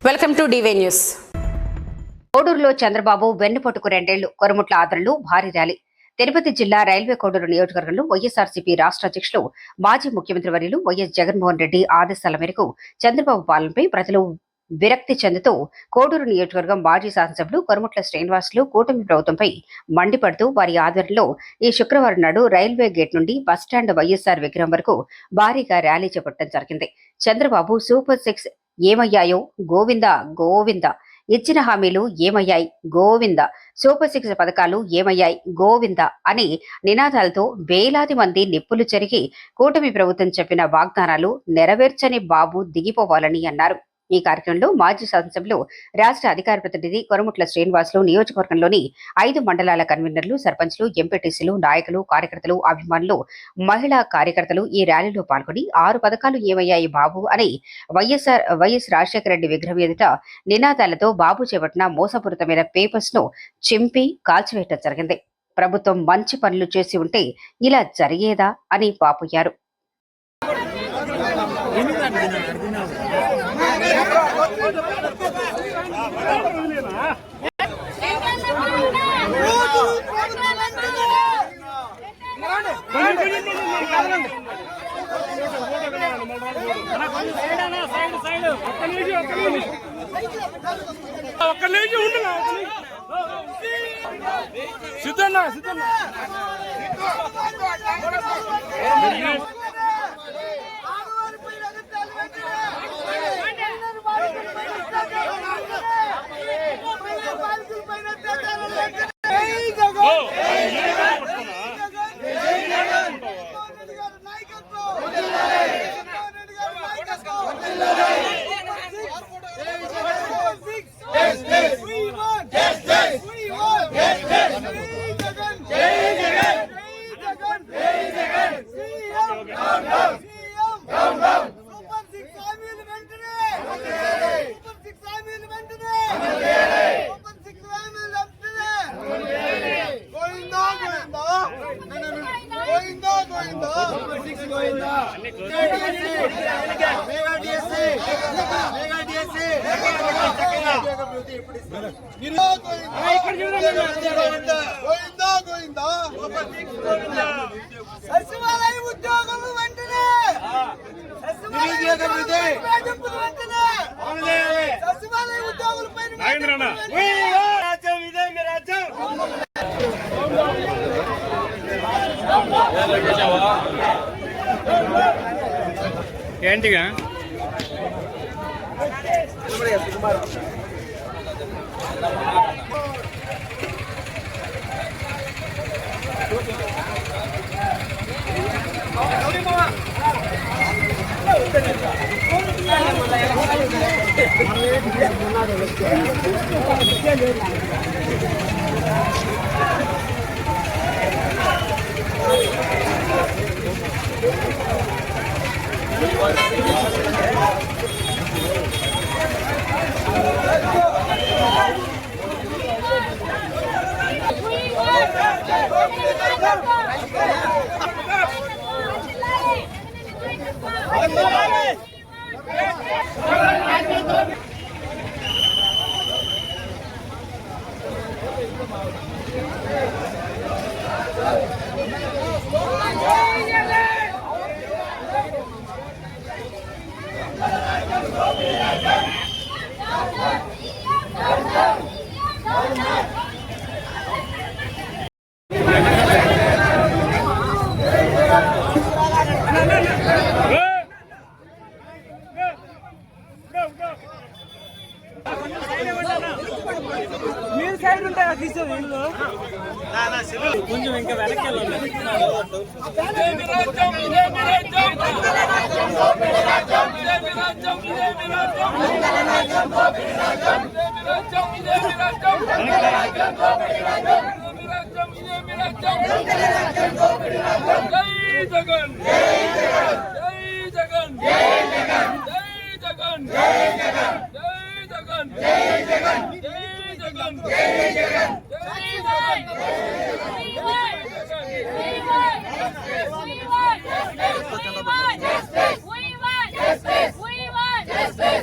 Welcome to DY news. కోడూరులో చంద్రబాబు వెన్నుపోటుకు 2 ఏళ్లు కొరముట్ల ఆదరణలో భారీ ర్యాలీ. తిరుపతి జిల్లా రైల్వే కోడూరు నియోజకవర్గంలో వైఎస్ఆర్సీపీ రాష్ట్ర అధ్యక్షులు మాజీ ముఖ్యమంత్రి వర్యులు వైఎస్ జగన్మోహన్ రెడ్డి ఆదేశాల మేరకు చంద్రబాబు పాలనపై ప్రజలు విరక్తి చెందుతూ కోడూరు నియోజకవర్గం మాజీ శాసనసభ్యులు కొరముట్ల శ్రీనివాసులు కూటమి ప్రభుత్వంపై మండిపడుతూ వారి ఆధ్వర్యంలో ఈ శుక్రవారం నాడు రైల్వే గేట్ నుండి బస్టాండ్ వైఎస్ఆర్ విగ్రహం వరకు భారీగా ర్యాలీ చేపట్టడం జరిగింది. చంద్రబాబు సూపర్ 6 ఏమయ్యాయో గోవింద గోవింద, ఇచ్చిన హామీలు ఏమయ్యాయి గోవింద, సూపర్ 6 పథకాలు ఏమయ్యాయి గోవింద అని నినాదాలతో వేలాది మంది నిప్పులు చెరిగి కూటమి ప్రభుత్వం చెప్పిన వాగ్దానాలు నెరవేర్చని బాబు దిగిపోవాలని అన్నారు. ఈ కార్యక్రమంలో మాజీ శాసనసభ్యులు రాష్ట్ర అధికార ప్రతినిధి కొరముట్ల శ్రీనివాసులు, నియోజకవర్గంలోని 5 మండలాల కన్వీనర్లు, సర్పంచ్లు, ఎంపీటీసీలు, నాయకులు, కార్యకర్తలు, అభిమానులు, మహిళా కార్యకర్తలు ఈ ర్యాలీలో పాల్గొని 6 పథకాలు ఏమయ్యాయి బాబు అని వైఎస్ రాజశేఖర రెడ్డి విగ్రహం ఎదుట నినాదాలతో బాబు చేపట్టిన మోసపూరితమైన పేపర్స్ ను చింపి కాల్చివేయడం జరిగింది. ప్రభుత్వం మంచి పనులు చేసి ఉంటే ఇలా జరిగేదా అని వాపోయారు. సచివాలయ ఉద్యోగులు వెంటనే సచివాలయ ఉద్యోగులపై ఏంటిగా మీరు సైడ్ ఉంటారా తీసేది కొంచెం ఇంకా వెనక్కి We want justice.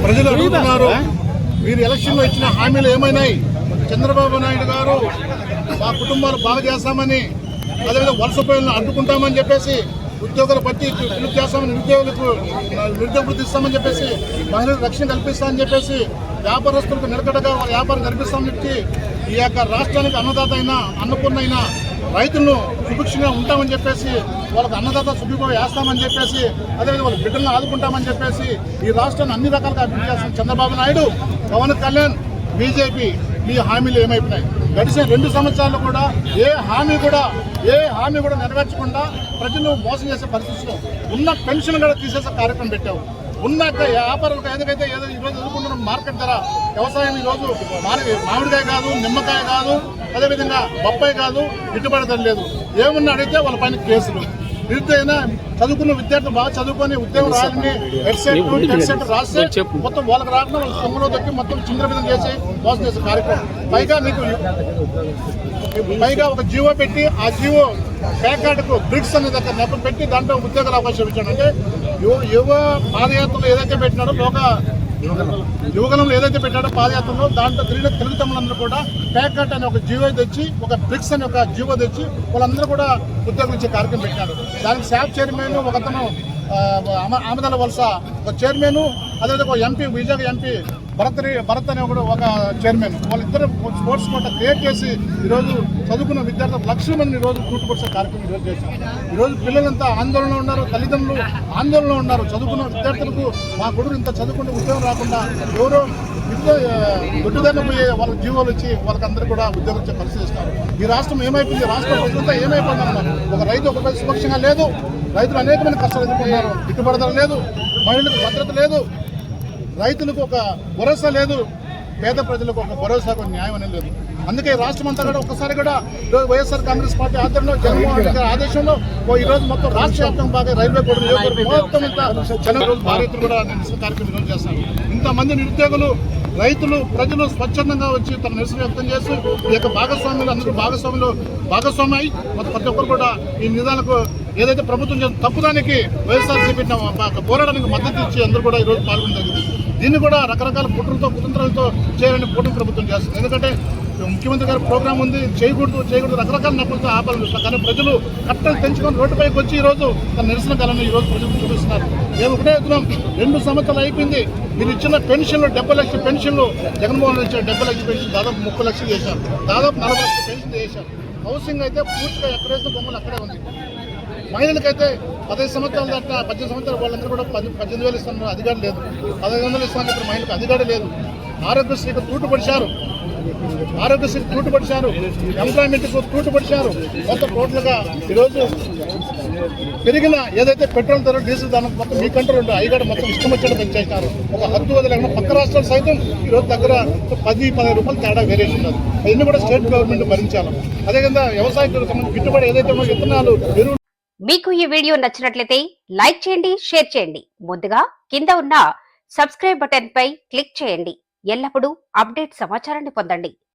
ప్రజలు అడుగుతున్నారు, మీరు ఎలక్షన్లో ఇచ్చిన హామీలు ఏమైనాయి? చంద్రబాబు నాయుడు గారు మా కుటుంబాలు బాగా చేస్తామని, అదేవిధంగా వలస పనులను అడ్డుకుంటామని చెప్పేసి, ఉద్యోగుల పట్టి పిలుపు చేస్తామని, నిరుద్యోగ వృద్ధి ఇస్తామని చెప్పేసి, మహిళలకు రక్షణ కల్పిస్తామని చెప్పేసి, వ్యాపారస్తులకు నిలకడగా వాళ్ళ వ్యాపారం కల్పిస్తామని చెప్పి, ఈ యొక్క రాష్ట్రానికి అన్నదాత అయినా అన్నపూర్ణ అయినా రైతులను సుభిక్షంగా ఉంటామని చెప్పేసి, వాళ్ళకి అన్నదాత సుభిక్షంగా వేస్తామని చెప్పేసి, అదేవిధంగా వాళ్ళ బిడ్డలను ఆదుకుంటామని చెప్పేసి ఈ రాష్ట్రాన్ని అన్ని రకాలుగా అభివృద్ధి చేస్తున్న చంద్రబాబు నాయుడు, పవన్ కళ్యాణ్, బీజేపీ ఈ హామీలు ఏమైపోయినాయి? గడిచిన 2 సంవత్సరాలు కూడా ఏ హామీ కూడా నెరవేర్చకుండా ప్రజలు మోసం చేసే పరిస్థితిలో ఉన్న పెన్షన్ కూడా తీసేసే కార్యక్రమం పెట్టావు. ఉన్న వ్యాపారులకు ఏదైతే ఈరోజు ఎదుర్కొంటున్న మార్కెట్ ధర, వ్యవసాయం ఈరోజు మామిడికాయ కాదు, నిమ్మకాయ కాదు, అదేవిధంగా బొప్పాయి కాదు, గిట్టుబడి ధర లేదు. ఏమన్నా అడిగితే వాళ్ళ పైన కేసులు. నిరుద్యోగ చదువుకున్న విద్యార్థులు బాగా చదువుకొని ఉద్యోగం రాలని హెడ్సెట్ రాస్తే మొత్తం వాళ్ళకి రాకుండా వాళ్ళ సొమ్ములో దక్కి మొత్తం చింద్రబిందం చేసి మోసం చేసే కార్యక్రమం. పైగా ఒక జీవో పెట్టి, ఆ జీవో ప్యాకార్డుకు బ్రిడ్స్ అనే దగ్గర నెపం పెట్టి దాంట్లో ఉద్యోగాల అవకాశం ఇచ్చాడు. అంటే యువ పాదయాత్రలు ఏదైతే పెట్టినాడో, యువగలంలో ఏదైతే పెట్టాడో పాదయాత్రలో, దాంట్లో తెలుగు తమ్ములందరూ కూడా ప్యాకార్డ్ అనే ఒక జీవో తెచ్చి, ఒక బ్రిక్స్ అనే ఒక జీవో తెచ్చి వాళ్ళందరూ కూడా ఉద్యోగం ఇచ్చే కార్యక్రమం పెట్టాడు. దానికి శాప్ చైర్మన్ ఒకతను ఆమదాల వలస ఒక చైర్మన్, అదేవిధంగా ఒక ఎంపీ, విజయ్ ఎంపీ భరత్ అనే ఒక చైర్మన్, వాళ్ళిద్దరు స్పోర్ట్స్ కోట క్రియేట్ చేసి ఈరోజు చదువుకున్న విద్యార్థులు లక్షల మంది ఈరోజు కూటుపరిచే కార్యక్రమం ఈరోజు చేశారు. ఈరోజు పిల్లలంతా ఆందోళనలో ఉన్నారు, తల్లిదండ్రులు ఆందోళనలో ఉన్నారు. చదువుకున్న విద్యార్థులకు మా కొడుకు ఇంత చదువుకుంటే ఉద్యోగం రాకుండా ఎవరో దొడ్డుదారిన పోయే వాళ్ళ జీవోలు వచ్చి వాళ్ళకందరూ కూడా ఉద్యోగం ఇచ్చే పరిస్థితి ఇస్తారు. ఈ రాష్ట్రం ఏమైపోయింది? రాష్ట్రం ప్రజలంతా ఏమైపోయింది అన్నారు. ఒక రైతు ఒక సురక్షంగా లేదు, రైతులు అనేకమైన కష్టాలు ఎదుర్కొన్నారు. గిట్టుబడి ధర లేదు, మహిళలకు భద్రత లేదు, రైతులకు ఒక భరోసా లేదు, పేద ప్రజలకు ఒక భరోసా, ఒక న్యాయం అనేది లేదు. అందుకే రాష్ట్రం అంతా కూడా ఒక్కసారి కూడా వైఎస్ఆర్ కాంగ్రెస్ పార్టీ ఆధ్వర్యంలో జగన్మోహన్ రెడ్డి గారి ఆదేశంలో ఈరోజు మొత్తం రాష్ట్ర వ్యాప్తంగా బాగా రైల్వే కోడ్ మొత్తం అంతా రోజు భారతీయులు కూడా నిరసన కార్యక్రమం ఈరోజు చేస్తారు. ఇంతమంది నిరుద్యోగులు, రైతులు, ప్రజలు స్వచ్ఛందంగా వచ్చి తన నిరసన వ్యక్తం చేస్తూ ఈ యొక్క భాగస్వాములు అందరూ భాగస్వామి అయి ప్రతి ఒక్కరు కూడా ఈ నిదాలకు ఏదైతే ప్రభుత్వం చేసిన తప్పుదానికి వైఎస్ఆర్సీపీ పోరాటానికి మద్దతు ఇచ్చి అందరూ కూడా ఈరోజు పాల్గొనడం జరిగింది. దీన్ని కూడా రకరకాల కుట్రలతో చేయాలని కూటమి ప్రభుత్వం చేస్తుంది. ఎందుకంటే ముఖ్యమంత్రి గారి ప్రోగ్రాం ఉంది, చేయకూడదు రకరకాల నెపలతో ఆపాలని చూస్తాం. కానీ ప్రజలు కట్టలు తెంచుకొని రోడ్డుపైకి వచ్చి ఈరోజు తన నిరసన కాలాన్ని ఈరోజు ప్రజలు చూపిస్తున్నారు. మేము ఒకటే చెప్తున్నాం, 2 సంవత్సరాలు అయిపోయింది. మీరు ఇచ్చిన పెన్షన్లు 70 లక్షల పెన్షన్లు, జగన్మోహన్ రెడ్డి ఇచ్చిన 70 లక్షల పెన్షన్ దాదాపు 30 లక్షలు చేశారు, దాదాపు 40 లక్షల పెన్షన్ చేశారు. హౌసింగ్ అయితే పూర్తిగా ఎక్కడేసిన బొమ్మలు అక్కడే ఉంది. మహిళలకైతే 15 సంవత్సరాలు దాటిన 18 సంవత్సరాలు వాళ్ళందరూ కూడా 18,000 ఇస్తున్నారు, అధికారం లేదు. 1500 ఇస్తాను ఇప్పుడు మహిళలకు అధికారం లేదు. ఆరోగ్యశ్రీకి తూటుపడిచారు, ఎంప్లాయ్మెంట్కు తూటుపడిచారు. మొత్తం టోటల్గా ఈరోజు పెరిగిన ఏదైతే పెట్రోల్ ధర, డీజిల్ ధర మొత్తం మీ కంట్రోల్ ఉంటుంది. అయ్యగాడు మొత్తం ఇష్టం వచ్చేట్టు పెంచేసినారు. ఒక హద్దు వదిలేకుండా పక్క రాష్ట్రాలు సైతం ఈరోజు దగ్గర 10-15 రూపాయలు తేడా వేరేసి ఉన్నది. అవన్నీ కూడా స్టేట్ గవర్నమెంట్ భరించాలి. అదేవిధంగా వ్యవసాయకులకు సంబంధించి గిట్టుబడి ఏదైతే విత్తనాలు, ఎరువులు. మీకు ఈ వీడియో నచ్చినట్లయితే లైక్ చేయండి, షేర్ చేయండి. ముందుగా కింద ఉన్న సబ్స్క్రైబ్ బటన్ పై క్లిక్ చేయండి. ఎల్లప్పుడూ అప్డేట్ సమాచారాన్ని పొందండి.